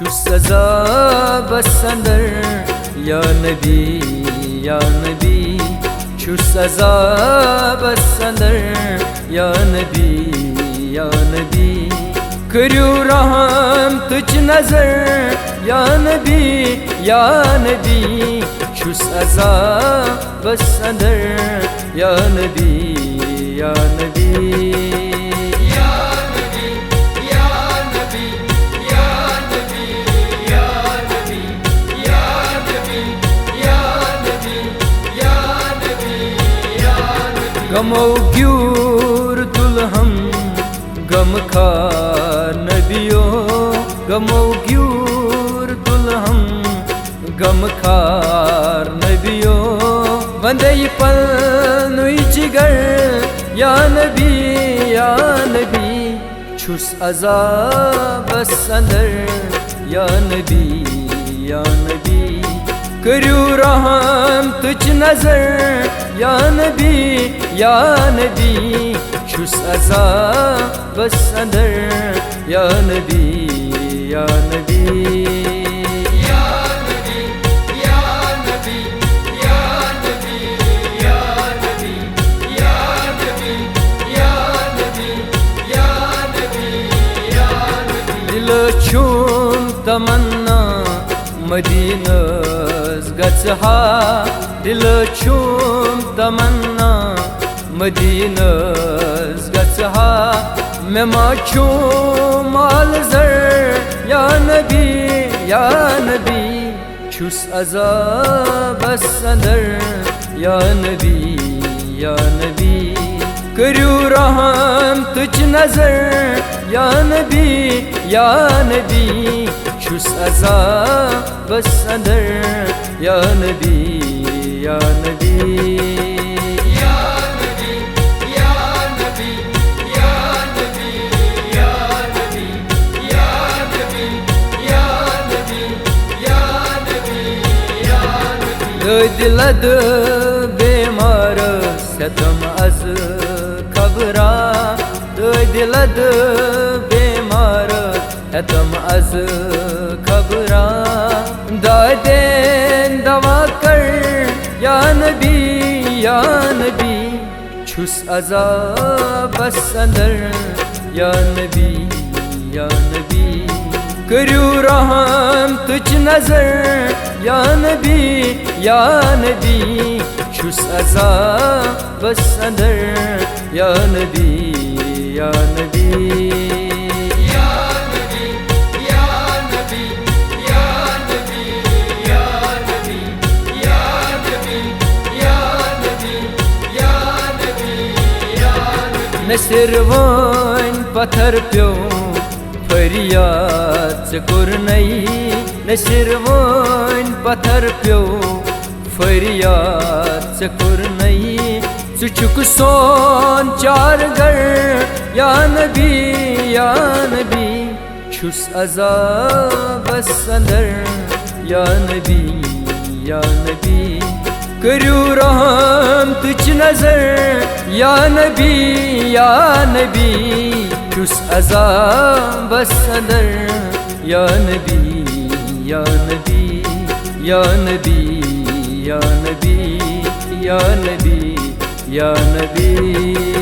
छुस अज़ाबस अंदर या नबी या नबी छुस अज़ाबस अंदर या नबी या नबी करियो रहम तुझ नजर या नबी या नबी छुस अज़ाबस अंदर या नबी या नबी गमो ग्यूर दुल्हम गम खार नबियो गमो ग्यूर दुल्हम गम खार नबियो वंदे पल नुई जिगर या नबी छुस अज़ाबस अंदर या नबी करियो रहम तुझ नजर या नबी छुस अज़ाबस अंदर या नबी या नबी दिल छूम तमन्ना मदीनस गच्छा दिल छूम तमन्ना मदीनस गच्छा मैं माचू माल जर या नबी छुस अज़ाबस अंदर या नबी करियो रहम तुझ नजर या नबी छुस अज़ाबस अंदर या नबी या नबी दिलद बेमार सतम अज खबरा दिलद बेमार सतम अज खबरा दादेन दवा कर या नबी छुस अज़ाबस अंदर या नबी करियो रहम तुझ नजर या नबी छुस अज़ाबस अंदर या नबी या नबी नसिरवन पत्थर प्यो फरियाद चकुर नई नसिरवन पत्थर प्यो फरियाद चकुर नई चुचुक सोन चार गर या नबी छुस अज़ाबस अंदर या नबी करियो रहम तुझ नजर या नबी छुस अज़ाबस अंदर या नबी या नबी